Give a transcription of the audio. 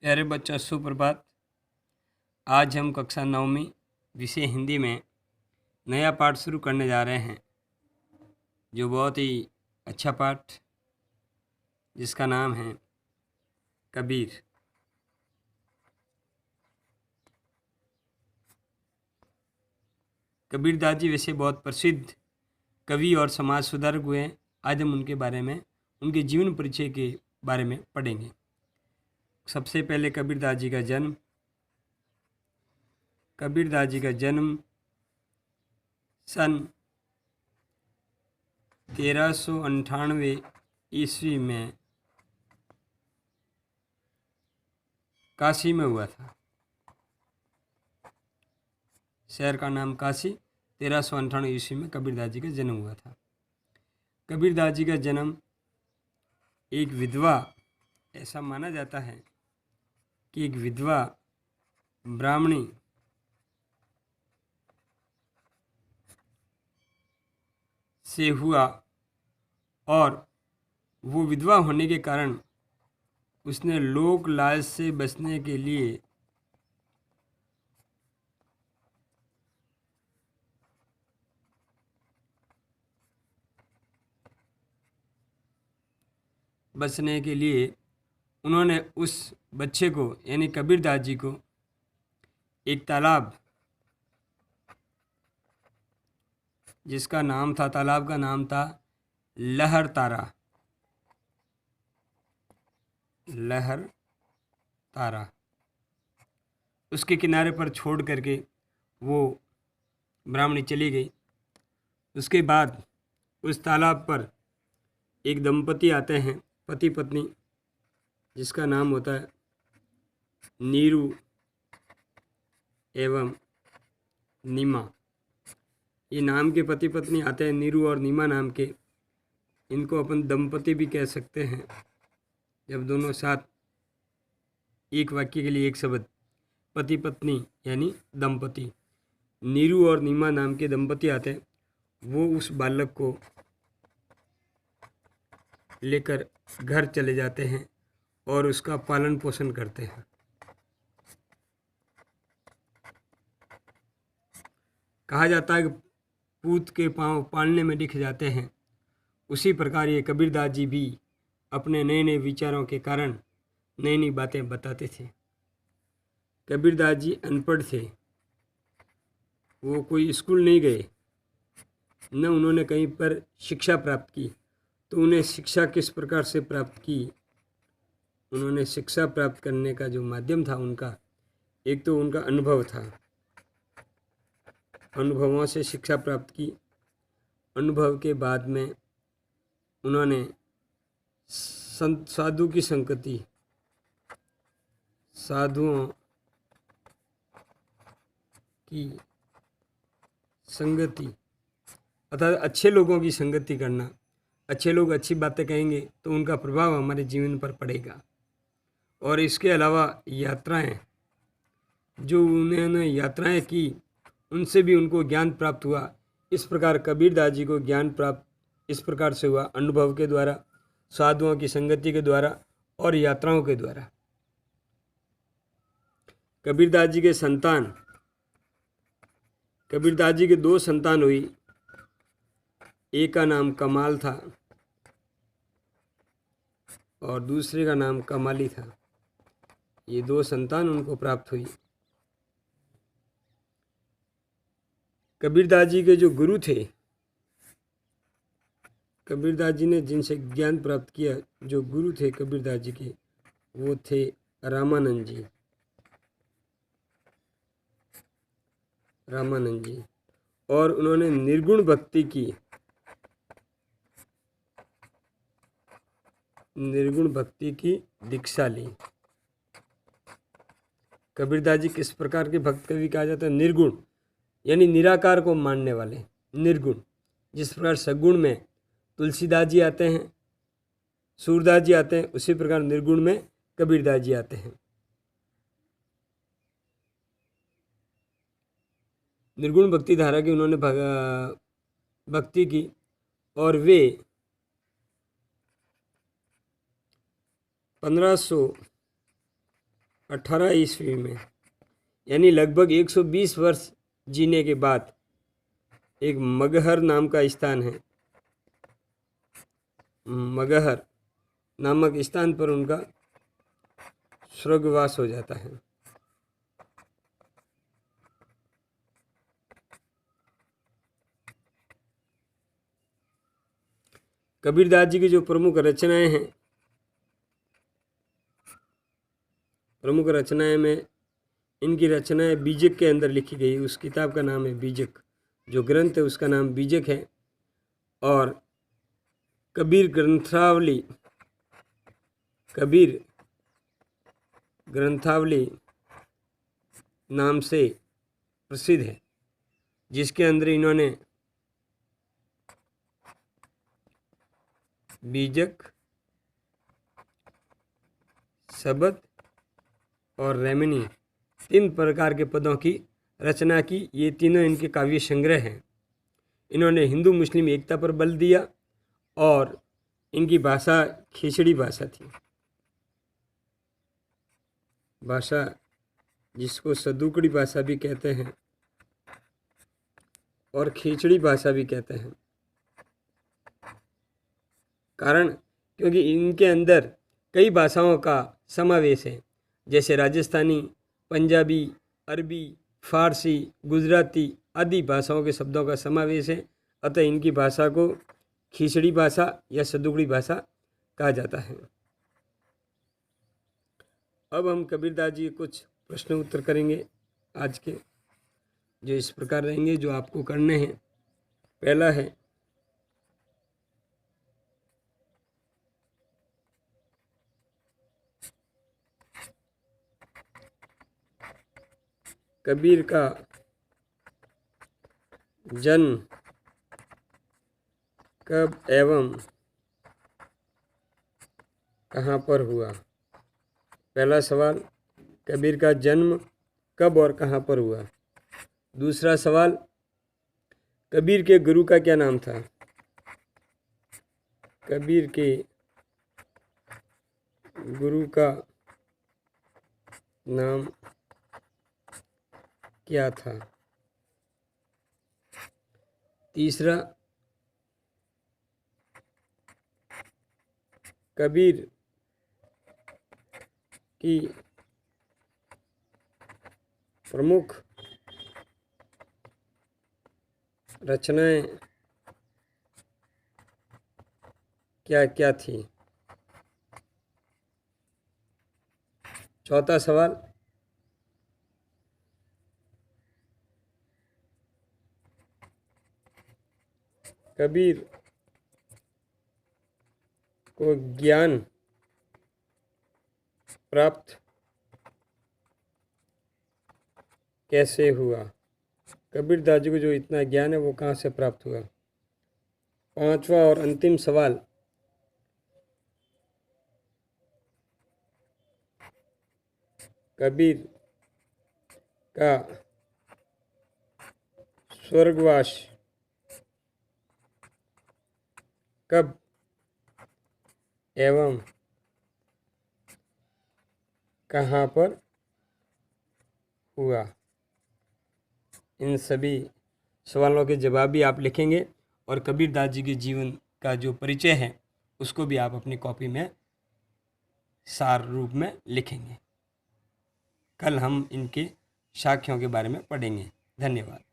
प्यारे बच्चों, सुप्रभात। आज हम कक्षा 9वीं विषय हिंदी में नया पाठ शुरू करने जा रहे हैं, जो बहुत ही अच्छा पाठ, जिसका नाम है कबीर। कबीर दास जी वैसे बहुत प्रसिद्ध कवि और समाज सुधारक हुए हैं। आज हम उनके बारे में, उनके जीवन परिचय के बारे में पढ़ेंगे। सबसे पहले कबीर दास जी का जन्म। कबीर दास जी का जन्म सन 1398 ईस्वी में काशी में हुआ था। शहर का नाम काशी। 1398 ईस्वी में कबीरदास जी का जन्म हुआ था। कबीरदास जी का जन्म एक विधवा, ऐसा माना जाता है कि एक विधवा ब्राह्मणी से हुआ, और वो विधवा होने के कारण उसने लोक लाज से बचने के लिए उन्होंने उस बच्चे को, यानी कबीरदास जी को, एक तालाब, जिसका नाम था, तालाब का नाम था लहर तारा। लहर तारा, उसके किनारे पर छोड़ करके वो ब्राह्मणी चली गई। उसके बाद उस तालाब पर एक दंपति आते हैं, पति पत्नी, जिसका नाम होता है नीरू एवं नीमा। ये नाम के पति पत्नी आते हैं, नीरू और नीमा नाम के। इनको अपन दंपति भी कह सकते हैं, जब दोनों साथ एक वाक्य के लिए एक शब्द, पति पत्नी यानी दंपति। नीरू और नीमा नाम के दंपति आते हैं। वो उस बालक को लेकर घर चले जाते हैं और उसका पालन पोषण करते हैं। कहा जाता है कि पूत के पांव पालने में दिख जाते हैं। उसी प्रकार ये कबीरदास जी भी अपने नए नए विचारों के कारण नई नई बातें बताते थे। कबीरदास जी अनपढ़ थे। वो कोई स्कूल नहीं गए, न उन्होंने कहीं पर शिक्षा प्राप्त की। तो उन्हें शिक्षा किस प्रकार से प्राप्त की? उन्होंने शिक्षा प्राप्त करने का जो माध्यम था उनका, एक तो उनका अनुभव था। अनुभवों से शिक्षा प्राप्त की। अनुभव के बाद में उन्होंने साधु की संगति, साधुओं की संगति, अर्थात अच्छे लोगों की संगति करना। अच्छे लोग अच्छी बातें कहेंगे तो उनका प्रभाव हमारे जीवन पर पड़ेगा। और इसके अलावा यात्राएं, जो उन्होंने यात्राएं की, उनसे भी उनको ज्ञान प्राप्त हुआ। इस प्रकार कबीरदास जी को ज्ञान प्राप्त इस प्रकार से हुआ, अनुभव के द्वारा, साधुओं की संगति के द्वारा और यात्राओं के द्वारा। कबीरदास जी के संतान, कबीरदास जी के दो संतान हुई। एक का नाम कमाल था और दूसरे का नाम कमाली था। ये दो संतान उनको प्राप्त हुई। कबीरदास जी के जो गुरु थे, कबीरदास जी ने जिनसे ज्ञान प्राप्त किया, जो गुरु थे कबीरदास जी के, वो थे रामानंद जी। रामानंद जी, और उन्होंने निर्गुण भक्ति की। निर्गुण भक्ति की दीक्षा ली। कबीरदास जी किस प्रकार के भक्त कवि कहा जाता है? निर्गुण, यानी निराकार को मानने वाले, निर्गुण। जिस प्रकार सगुण में तुलसीदास जी आते हैं, सूरदास जी आते हैं, उसी प्रकार निर्गुण में कबीरदास जी आते हैं। निर्गुण भक्ति धारा की उन्होंने भक्ति की, और वे 1500 18 ईस्वी में, यानी लगभग 120 वर्ष जीने के बाद एक मगहर नाम का स्थान है, मगहर नामक स्थान पर उनका स्वर्गवास हो जाता है। कबीरदास जी की जो प्रमुख रचनाएं हैं, प्रमुख रचनाएं में इनकी रचनाएं बीजक के अंदर लिखी गई। उस किताब का नाम है बीजक, जो ग्रंथ है उसका नाम बीजक है। और कबीर ग्रंथावली, कबीर ग्रंथावली नाम से प्रसिद्ध है, जिसके अंदर इन्होंने बीजक, शबद और रेमनी 3 प्रकार के पदों की रचना की। ये तीनों इनके काव्य संग्रह हैं। इन्होंने हिंदू मुस्लिम एकता पर बल दिया और इनकी भाषा खिचड़ी भाषा थी, भाषा जिसको सदुकड़ी भाषा भी कहते हैं और खिचड़ी भाषा भी कहते हैं। कारण क्योंकि इनके अंदर कई भाषाओं का समावेश है, जैसे राजस्थानी, पंजाबी, अरबी, फारसी, गुजराती आदि भाषाओं के शब्दों का समावेश है। अतः इनकी भाषा को खिचड़ी भाषा या सदुकड़ी भाषा कहा जाता है। अब हम कबीरदास जी कुछ प्रश्न उत्तर करेंगे आज के, जो इस प्रकार रहेंगे, जो आपको करने हैं। पहला है, कबीर का जन्म कब एवं कहाँ पर हुआ? पहला सवाल, कबीर का जन्म कब और कहाँ पर हुआ? दूसरा सवाल, कबीर के गुरु का क्या नाम था? कबीर के गुरु का नाम क्या था? तीसरा, कबीर की प्रमुख रचनाएं क्या क्या थी? चौथा सवाल, कबीर को ज्ञान प्राप्त कैसे हुआ? कबीरदास जी को जो इतना ज्ञान है वो कहाँ से प्राप्त हुआ? पांचवा और अंतिम सवाल, कबीर का स्वर्गवास कब एवं कहाँ पर हुआ? इन सभी सवालों के जवाब भी आप लिखेंगे और कबीरदास जी के जीवन का जो परिचय है उसको भी आप अपनी कॉपी में सार रूप में लिखेंगे। कल हम इनके साक्ष्यों के बारे में पढ़ेंगे। धन्यवाद।